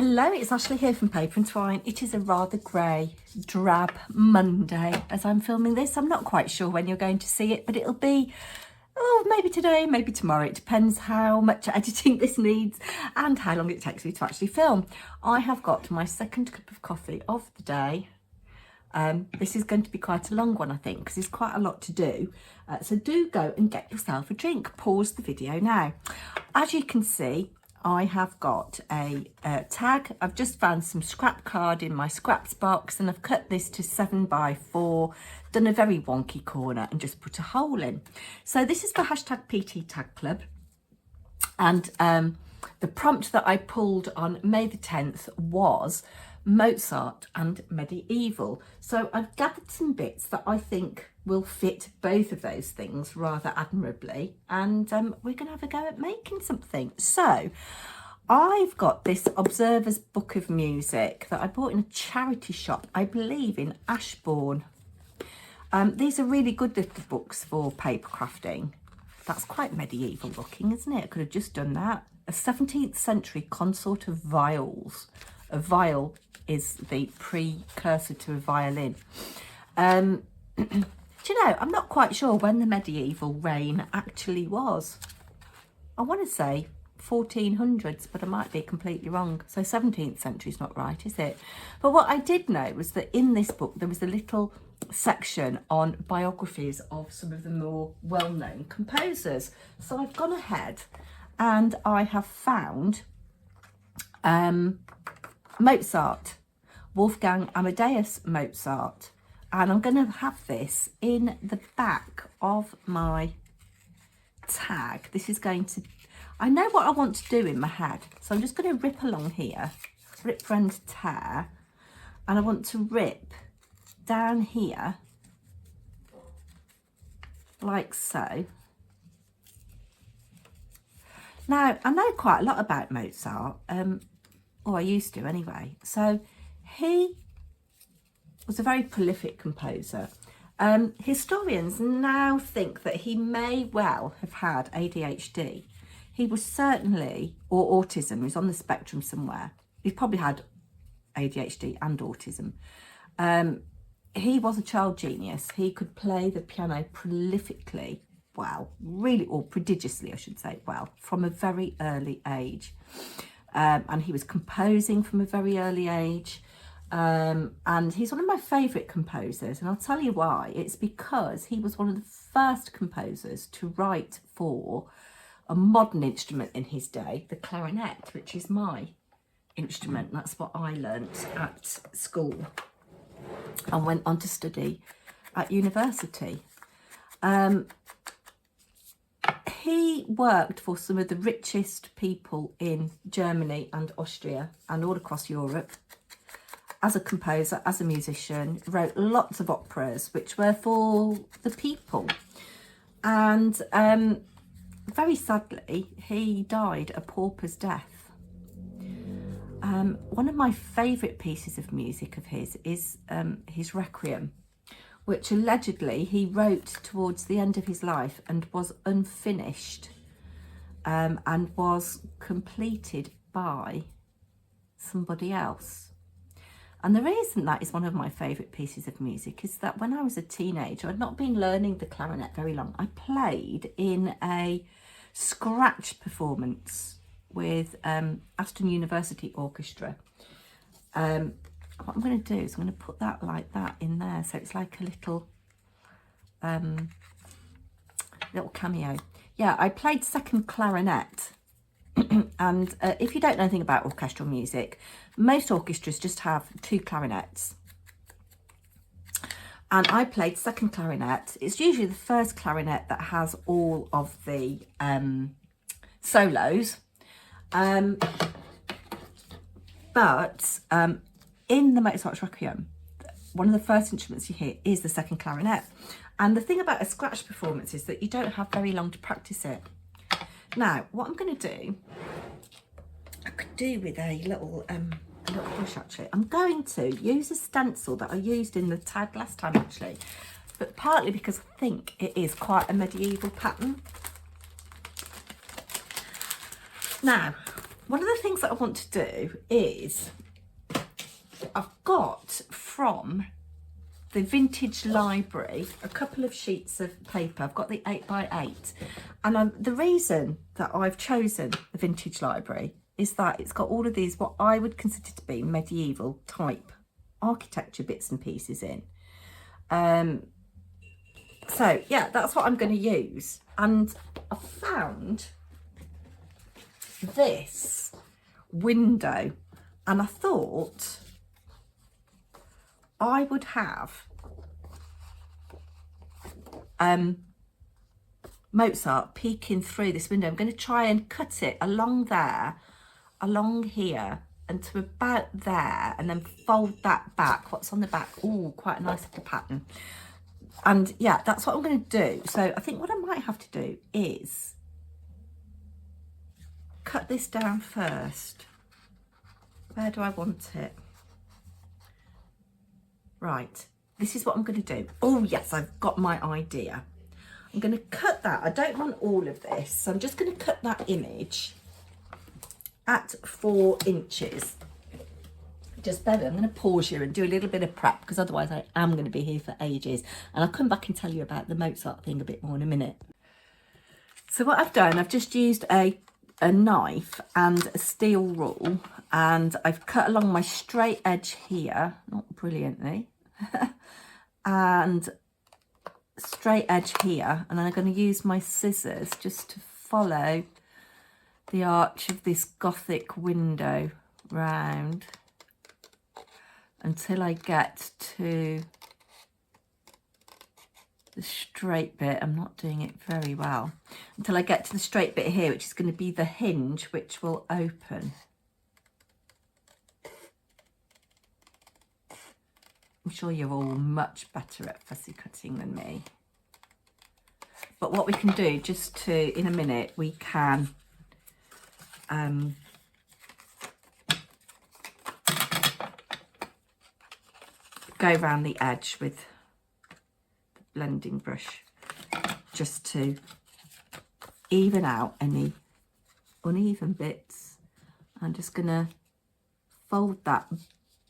Hello, it's Ashley here from Paper&Twine. It is a rather grey, drab Monday as I'm filming this. I'm not quite sure when you're going to see it, but it'll be, maybe today, maybe tomorrow. It depends how much editing this needs and how long it takes me to actually film. I have got my second cup of coffee of the day. This is going to be quite a long one, I think, because there's quite a lot to do. So do go and get yourself a drink. Pause the video now. As you can see, I have got a tag. I've just found some scrap card in my scraps box and I've cut this to 7x4, done a very wonky corner and just put a hole in. So this is for hashtag PT Tag Club. And the prompt that I pulled on May the 10th was Mozart and medieval. So I've gathered some bits that I think will fit both of those things rather admirably, and we're going to have a go at making something. So I've got this Observer's Book of Music that I bought in a charity shop, I believe in Ashbourne. These are really good little books for paper crafting. That's quite medieval looking, isn't it? I could have just done that. A 17th century consort of viols. A viol is the precursor to a violin. Do you know, I'm not quite sure when the medieval reign actually was. I want to say 1400s, but I might be completely wrong. So 17th century is not right, is it? But what I did know was that in this book, there was a little section on biographies of some of the more well-known composers. So I've gone ahead and I have found Mozart, Wolfgang Amadeus Mozart, and I'm going to have this in the back of my tag. This is going to, I know what I want to do in my head, so I'm just going to rip along here, rip, rend, tear, and I want to rip down here like so. Now, I know quite a lot about Mozart, or I used to anyway. So he was a very prolific composer. Historians now think that he may well have had ADHD. He was certainly, or autism, he's on the spectrum somewhere. He's probably had ADHD and autism. He was a child genius. He could play the piano prolifically well, really, or prodigiously, I should say, well, from a very early age. And he was composing from a very early age. And he's one of my favourite composers, and I'll tell you why. It's because he was one of the first composers to write for a modern instrument in his day, the clarinet, which is my instrument. That's what I learnt at school and went on to study at university. He worked for some of the richest people in Germany and Austria and all across Europe. As a composer, as a musician, wrote lots of operas which were for the people. And very sadly, he died a pauper's death. One of my favourite pieces of music of his is his Requiem, which allegedly he wrote towards the end of his life and was unfinished and was completed by somebody else. And the reason that is one of my favourite pieces of music is that when I was a teenager, I'd not been learning the clarinet very long. I played in a scratch performance with Aston University Orchestra. What I'm going to do is I'm going to put that like that in there. So it's like a little cameo. Yeah, I played second clarinet. And if you don't know anything about orchestral music, most orchestras just have two clarinets. And I played second clarinet. It's usually the first clarinet that has all of the solos. But in the Mozart's Requiem, one of the first instruments you hear is the second clarinet. And the thing about a scratch performance is that you don't have very long to practice it. Now, what I'm going to do, I could do with a little brush actually. I'm going to use a stencil that I used in the tag last time actually, but partly because I think it is quite a medieval pattern. Now, one of the things that I want to do is, I've got from the vintage library a couple of sheets of paper. I've got the 8x8, and the reason that I've chosen the vintage library is that it's got all of these what I would consider to be medieval type architecture bits and pieces in. So yeah, that's what I'm going to use. And I found this window, and I thought I would have Mozart peeking through this window. I'm going to try and cut it along there, along here, and to about there, and then fold that back. What's on the back? Oh, quite a nice little pattern. And yeah, that's what I'm going to do. So I think what I might have to do is cut this down first. Where do I want it? Right, this is what I'm going to do. Oh yes, I've got my idea. I'm going to cut that. I don't want all of this, so I'm just going to cut that image at 4 inches. Just better. I'm going to pause here and do a little bit of prep, because otherwise I am going to be here for ages. And I'll come back and tell you about the Mozart thing a bit more in a minute. So what I've done, I've just used a knife and a steel rule, and I've cut along my straight edge here, not brilliantly, and straight edge here, and then I'm going to use my scissors just to follow the arch of this Gothic window round until I get to the straight bit. I'm not doing it very well. Until I get to the straight bit here, which is going to be the hinge, which will open. I'm sure you're all much better at fussy cutting than me. But what we can do, just to, in a minute, we can go around the edge with the blending brush, just to even out any uneven bits. I'm just going to fold that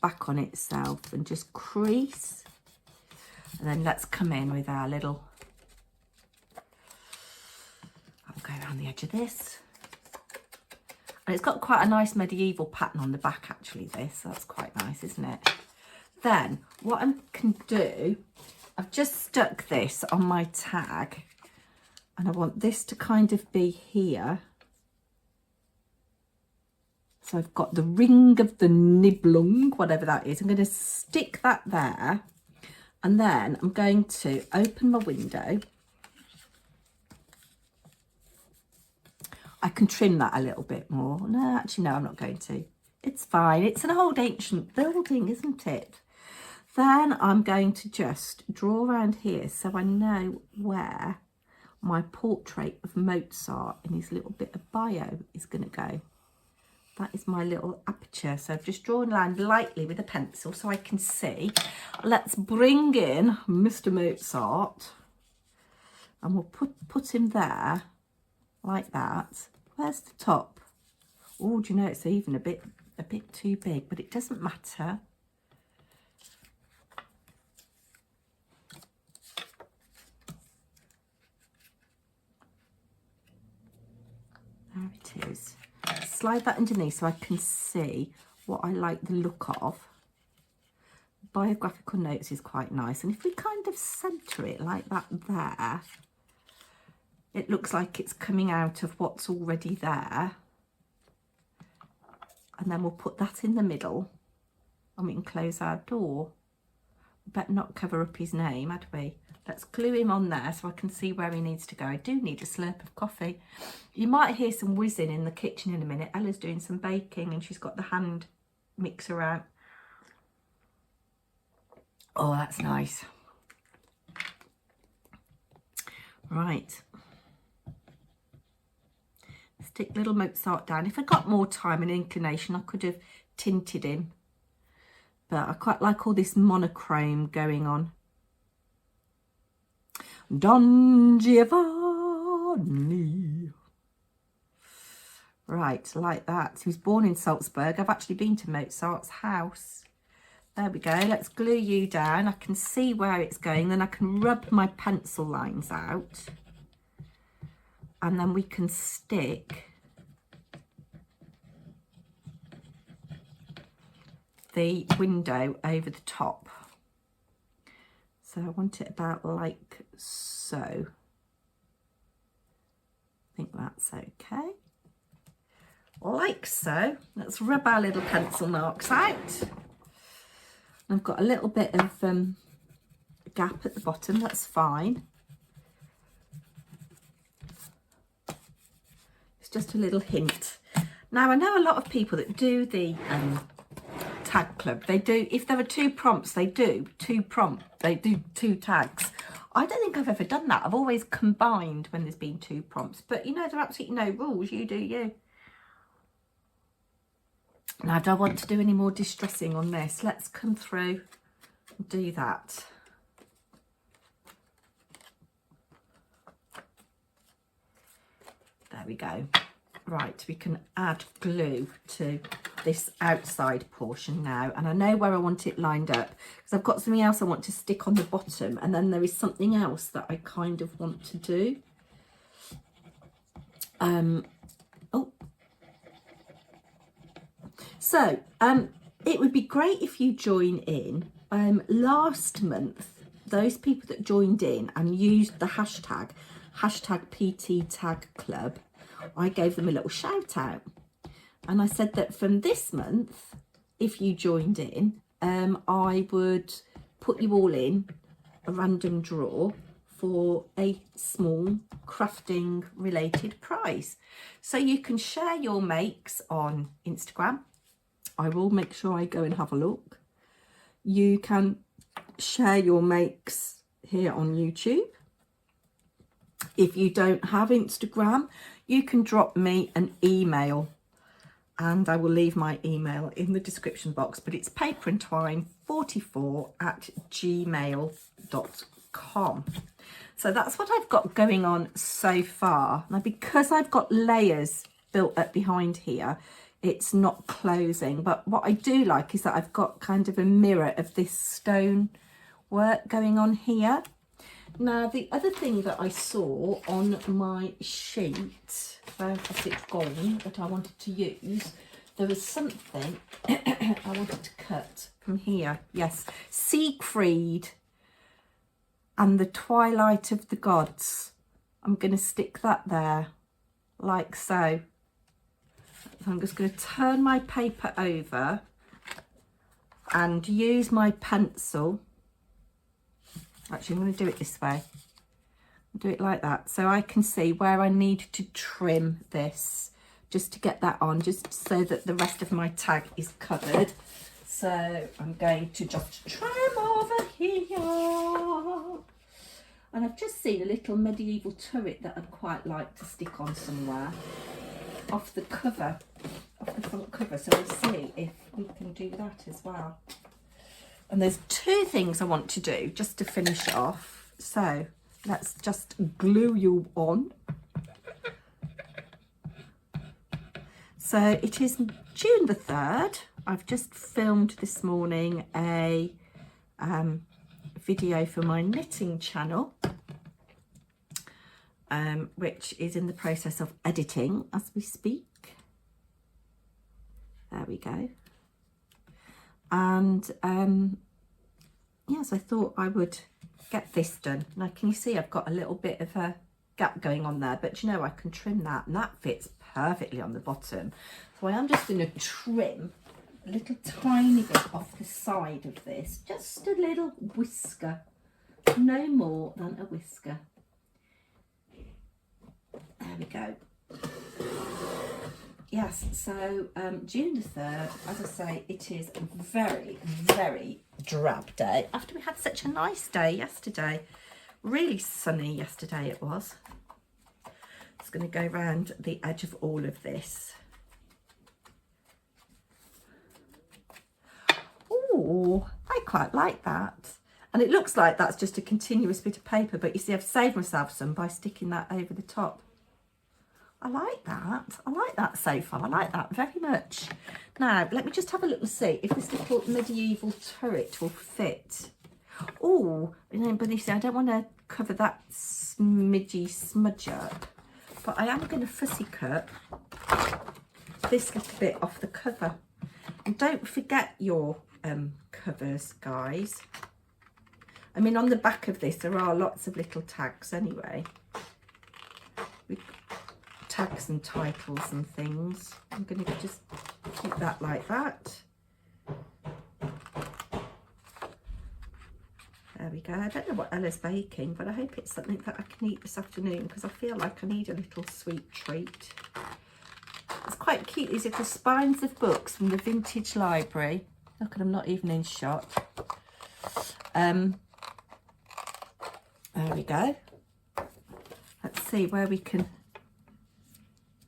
back on itself and just crease, and then let's come in with our little, I'll go around the edge of this, and it's got quite a nice medieval pattern on the back actually, this, that's quite nice, isn't it? Then what I can do, I've just stuck this on my tag, and I want this to kind of be here. So I've got the ring of the Nibelung, whatever that is. I'm going to stick that there, and then I'm going to open my window. I can trim that a little bit more. No, actually, no, I'm not going to. It's fine. It's an old ancient building, isn't it? Then I'm going to just draw around here so I know where my portrait of Mozart in his little bit of bio is going to go. That is my little aperture. So I've just drawn around lightly with a pencil so I can see. Let's bring in Mr. Mozart, and we'll put him there like that. Where's the top? Oh, do you know, it's even a bit too big, but it doesn't matter. There it is. Slide that underneath so I can see what I like the look of. Biographical notes is quite nice, and if we kind of centre it like that there, it looks like it's coming out of what's already there. And then we'll put that in the middle, and we can close our door. We better not cover up his name, had we? Let's glue him on there so I can see where he needs to go. I do need a slurp of coffee. You might hear some whizzing in the kitchen in a minute. Ella's doing some baking and she's got the hand mixer out. Oh, that's nice. Right. Stick little Mozart down. If I got more time and inclination, I could have tinted him. But I quite like all this monochrome going on. Don Giovanni. Right, like that. He was born in Salzburg. I've actually been to Mozart's house. There we go. Let's glue you down. I can see where it's going. Then I can rub my pencil lines out. And then we can stick the window over the top. So I want it about like so. I think that's okay. Like so. Let's rub our little pencil marks out. I've got a little bit of gap at the bottom, that's fine. It's just a little hint. Now I know a lot of people that do the tag club. They do, if there are 2 prompts, they do 2 tags. I don't think I've ever done that. I've always combined when there's been 2 prompts. But you know, there are absolutely no rules. You do you. Now, do I want to do any more distressing on this? Let's come through and do that. There we go. Right, we can add glue to this outside portion now. And I know where I want it lined up because I've got something else I want to stick on the bottom. And then there is something else that I kind of want to do. So, it would be great if you join in. Last month, those people that joined in and used the hashtag PT Tag Club, I gave them a little shout out. And I said that from this month, if you joined in, I would put you all in a random draw for a small crafting related prize. So you can share your makes on Instagram. I will make sure I go and have a look. You can share your makes here on YouTube. If you don't have Instagram, you can drop me an email and I will leave my email in the description box, but it's paperandtwine44@gmail.com. So that's what I've got going on so far. Now, because I've got layers built up behind here, it's not closing, but what I do like is that I've got kind of a mirror of this stone work going on here. Now, the other thing that I saw on my sheet, where has it gone, that I wanted to use, there was something I wanted to cut from here. Yes, Siegfried and the Twilight of the Gods. I'm going to stick that there, like so. So I'm just going to turn my paper over and use my pencil. Actually, I'm going to do it this way. Do it like that. So I can see where I need to trim this, just to get that on, just so that the rest of my tag is covered. So I'm going to just trim over here. And I've just seen a little medieval turret that I'd quite like to stick on somewhere. Off the cover, off the front cover, so we'll see if we can do that as well. And there's 2 things I want to do just to finish off, so let's just glue you on. So it is June the 3rd. I've just filmed this morning a video for my knitting channel, which is in the process of editing as we speak. There we go. And yes, I thought I would get this done. Now, can you see I've got a little bit of a gap going on there, but you know, I can trim that and that fits perfectly on the bottom. So I am just going to trim a little tiny bit off the side of this, just a little whisker, no more than a whisker. There we go. Yes, so June the 3rd, as I say, it is a very, very drab day. After we had such a nice day yesterday, really sunny yesterday it was. Just going to go around the edge of all of this. Oh, I quite like that. And it looks like that's just a continuous bit of paper, but you see I've saved myself some by sticking that over the top. I like that so far. I like that very much. Now, let me just have a little see if this little medieval turret will fit. Oh, but you see, I don't want to cover that smudge up, but I am going to fussy cut this little bit off the cover. And don't forget your covers, guys. I mean, on the back of this, there are lots of little tags anyway. Tags and titles and things. I'm going to just keep that like that. There we go. I don't know what Ella's baking, but I hope it's something that I can eat this afternoon because I feel like I need a little sweet treat. It's quite cute, these little spines of books from the vintage library. Look at them, not even in shot. There we go. Let's see where we can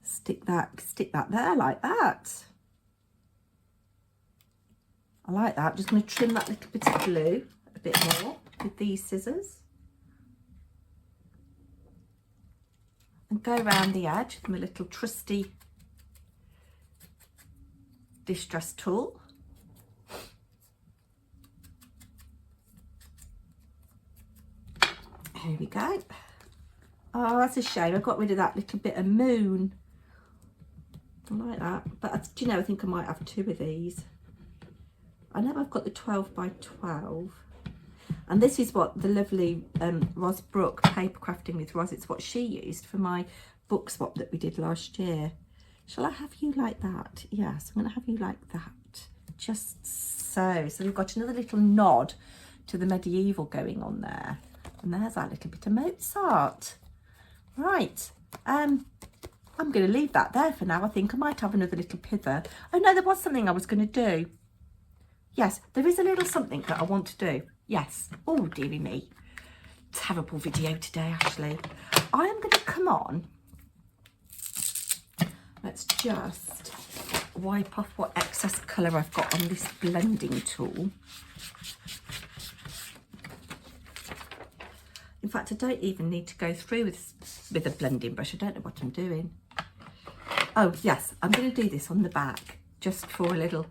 stick that there like that. I like that. I'm just going to trim that little bit of glue a bit more with these scissors. And go around the edge with my little trusty distress tool. Here we go. Oh, that's a shame. I got rid of that little bit of moon. I like that. But do you know, I think I might have two of these. I know I've got the 12 by 12. And this is what the lovely Ros Brooke Paper Crafting with Ros, it's what she used for my book swap that we did last year. Shall I have you like that? Yes, I'm going to have you like that. Just so. So we've got another little nod to the medieval going on there. And there's that little bit of Mozart. Right. I'm going to leave that there for now. I think I might have another little pither. Oh no, there was something I was going to do. Yes, there is a little something that I want to do. Yes. Oh, dearie me. Terrible video today, actually. I am going to come on. Let's just wipe off what excess colour I've got on this blending tool. In fact, I don't even need to go through with a blending brush. I don't know what I'm doing. Oh, yes, I'm going to do this on the back just for a little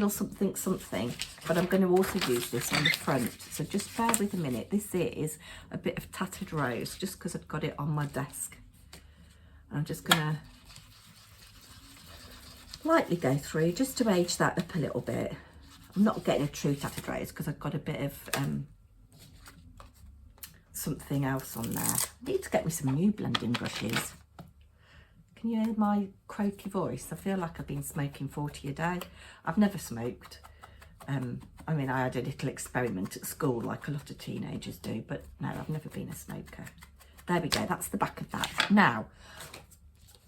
something. But I'm going to also use this on the front. So just bear with a minute. This is a bit of tattered rose just because I've got it on my desk. I'm just going to lightly go through just to age that up a little bit. I'm not getting a true tattered rose because I've got a bit of something else on there. I need to get me some new blending brushes. Can you hear my croaky voice? I feel like I've been smoking 40 a day. I've never smoked. I mean, I had a little experiment at school like a lot of teenagers do, but no, I've never been a smoker. There we go, that's the back of that. Now,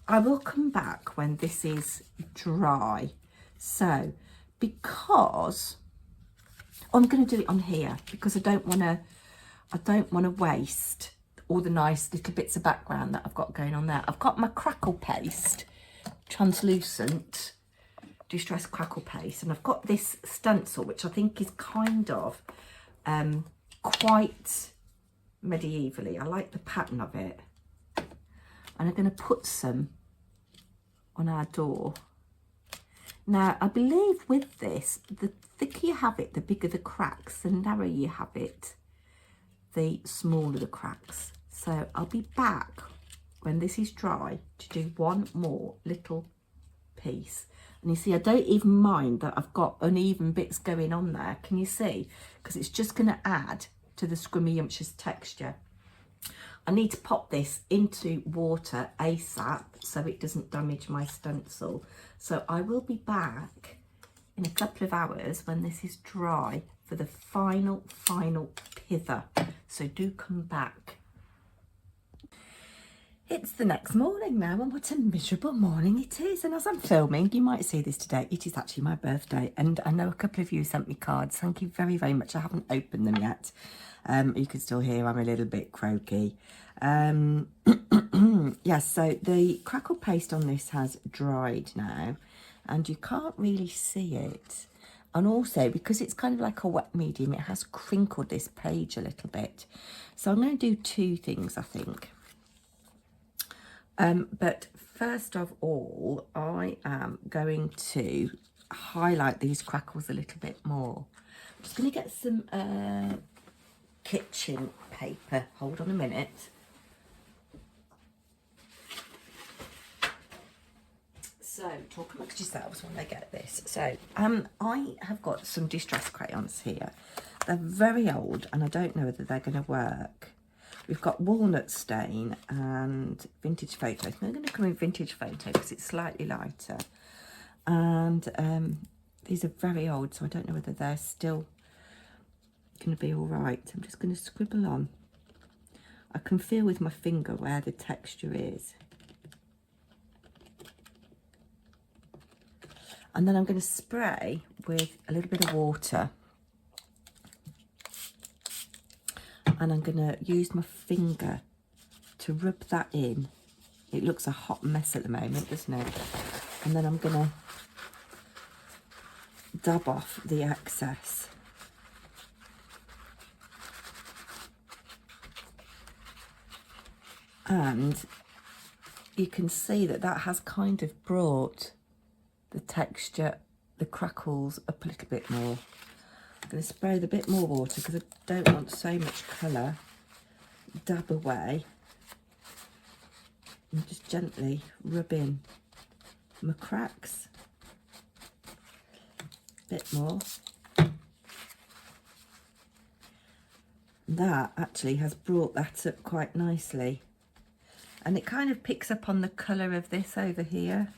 I will come back when this is dry. So, because I'm going to do it on here because I don't want to waste all the nice little bits of background that I've got going on there. I've got my crackle paste, translucent distress crackle paste, and I've got this stencil which I think is kind of quite medievally. I like the pattern of it, and I'm going to put some on our door. Now, I believe with this, the thicker you have it, the bigger the cracks, the narrower you have it, the smaller the cracks. So I'll be back when this is dry to do one more little piece. And you see, I don't even mind that I've got uneven bits going on there. Can you see? Because it's just going to add to the scrummy-umptious texture. I need to pop this into water ASAP so it doesn't damage my stencil. So I will be back in a couple of hours when this is dry for the final pither. So do come back. It's the next morning now, and what a miserable morning it is. And as I'm filming, you might see this today, it is actually my birthday, and I know a couple of you sent me cards. Thank you very, very much. I haven't opened them yet. You can still hear I'm a little bit croaky. Yes, so the crackle paste on this has dried now, and you can't really see it. And also, because it's kind of like a wet medium, it has crinkled this page a little bit. So I'm going to do two things, I think. But first of all, I am going to highlight these crackles a little bit more. I'm just going to get some kitchen paper. Hold on a minute. So, talk amongst yourselves when they get this. So, I have got some distress crayons here. They're very old and I don't know whether they're going to work. We've got walnut stain and vintage photo. I'm going to come in vintage photo because it's slightly lighter. And these are very old, so I don't know whether they're still going to be all right. I'm just going to scribble on. I can feel with my finger where the texture is. And then I'm going to spray with a little bit of water. And I'm going to use my finger to rub that in. It looks a hot mess at the moment, doesn't it? And then I'm going to dab off the excess. And you can see that that has kind of brought the texture, the crackles up a little bit more. I'm going to spray with a bit more water because I don't want so much colour. Dab away and just gently rub in my cracks. A bit more. That actually has brought that up quite nicely. And it kind of picks up on the colour of this over here.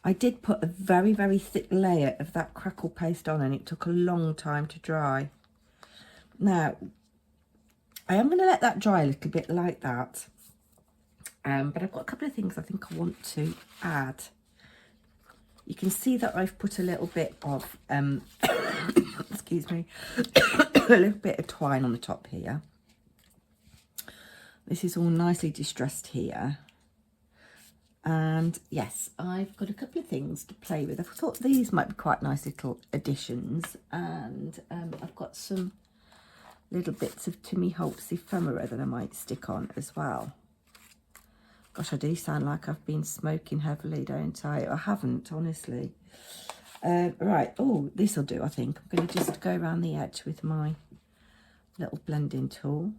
I did put a very, very thick layer of that crackle paste on and it took a long time to dry. Now, I am going to let that dry a little bit like that. But I've got a couple of things I think I want to add. You can see that I've put a little bit of, excuse me, a little bit of twine on the top here. This is all nicely distressed here. And yes, I've got a couple of things to play with. I thought these might be quite nice little additions. And I've got some little bits of Timmy Holtz ephemera that I might stick on as well. Gosh, I do sound like I've been smoking heavily, don't I? I haven't, honestly. Right, oh, this will do, I think. I'm going to just go around the edge with my little blending tool.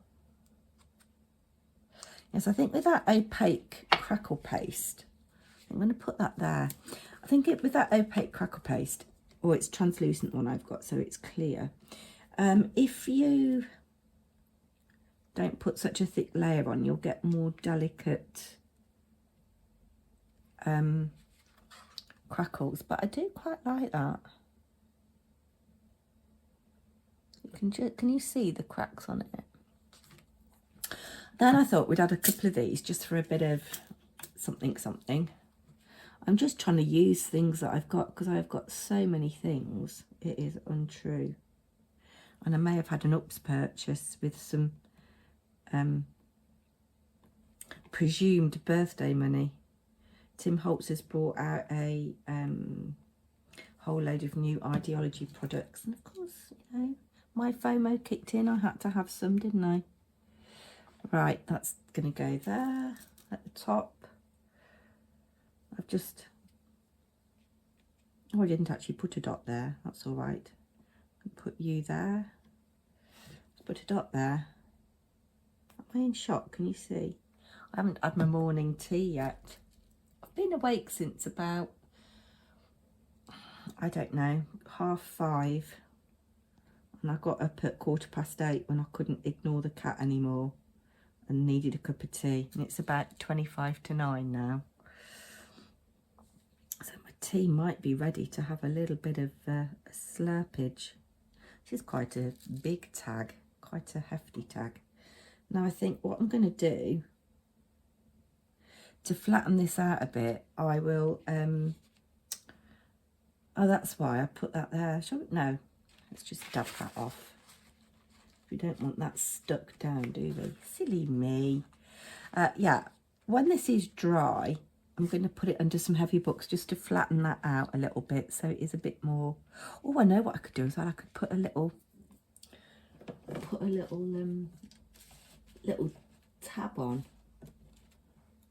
Yes, I think with that opaque crackle paste, I'm going to put that there. I think with that opaque crackle paste, or it's translucent one I've got, so it's clear. If you don't put such a thick layer on, you'll get more delicate crackles, but I do quite like that. Can you see the cracks on it? Then I thought we'd add a couple of these just for a bit of something. I'm just trying to use things that I've got because I've got so many things. It is untrue. And I may have had an ups purchase with some presumed birthday money. Tim Holtz has brought out a whole load of new ideology products. And of course, you know, my FOMO kicked in. I had to have some, didn't I? Right, that's going to go there at the top. I didn't actually put a dot there. That's all right. Put you there. Put a dot there. Am I in shock? Can you see? I haven't had my morning tea yet. I've been awake since about, I don't know, 5:30. And I got up at 8:15 when I couldn't ignore the cat anymore and needed a cup of tea. And it's about 9:25 now. So my tea might be ready to have a little bit of a slurpage. This is quite a big tag, quite a hefty tag. Now I think what I'm going to do, to flatten this out a bit, I will, oh, that's why I put that there. Shall we? No, let's just dab that off. We don't want that stuck down, do we? Silly me. Yeah, when this is dry, I'm going to put it under some heavy books just to flatten that out a little bit so it is a bit more. Oh, I know what I could do as well. I could put a little little tab on.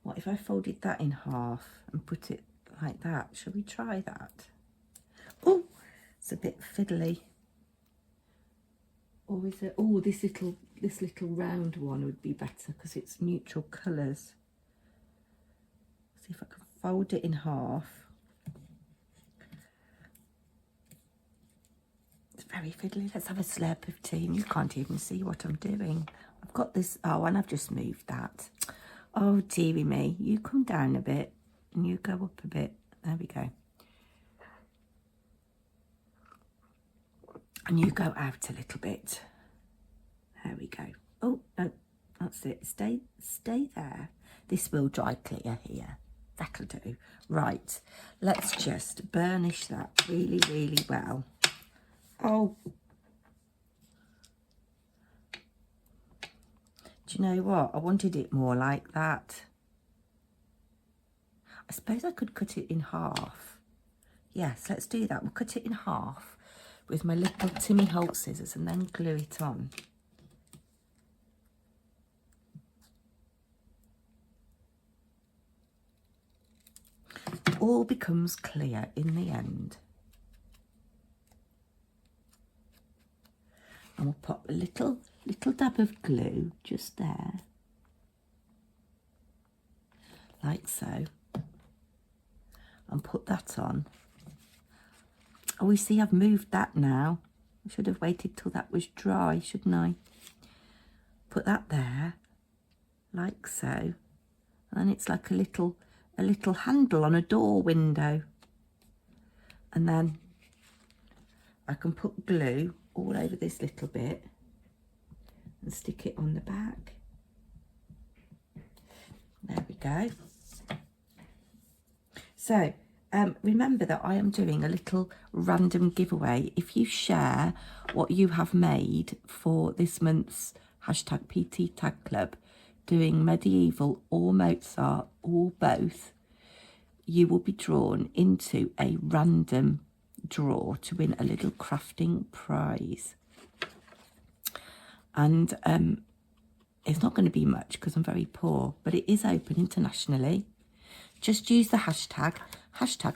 What if I folded that in half and put it like that? Shall we try that? Oh, it's a bit fiddly. Or is it? Oh, this little round one would be better because it's neutral colours. See if I can fold it in half. It's very fiddly. Let's have a slurp of tea. And you can't even see what I'm doing. I've got this. Oh, and I've just moved that. Oh, dearie me. You come down a bit and you go up a bit. There we go. And you go out a little bit. There we go. Oh, no, that's it. Stay there. This will dry clear here. That'll do. Right, let's just burnish that really, really well. Oh. Do you know what? I wanted it more like that. I suppose I could cut it in half. Yes, let's do that. We'll cut it in half with my little Timmy Holt scissors and then glue it on. It all becomes clear in the end. And we'll pop a little dab of glue just there, like so, and put that on. Oh, you see, I've moved that now. I should have waited till that was dry, shouldn't I? Put that there, like so, and then it's like a little handle on a door window. And then I can put glue all over this little bit and stick it on the back. There we go. So remember that I am doing a little random giveaway. If you share what you have made for this month's hashtag PT Tag Club, doing medieval or Mozart or both, you will be drawn into a random draw to win a little crafting prize. And it's not going to be much because I'm very poor, but it is open internationally. Just use the hashtag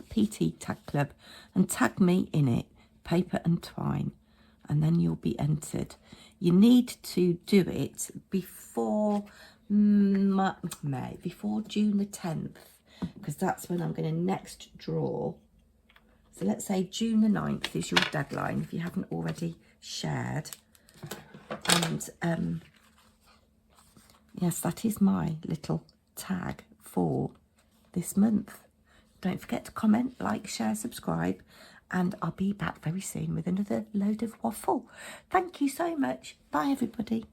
PT Tag Club and tag me in it, Paper&Twine, and then you'll be entered. You need to do it before before June the 10th, because that's when I'm going to next draw. So let's say June the 9th is your deadline if you haven't already shared. And yes, that is my little tag for this month. Don't forget to comment, like, share, subscribe, and I'll be back very soon with another load of waffle. Thank you so much. Bye, everybody.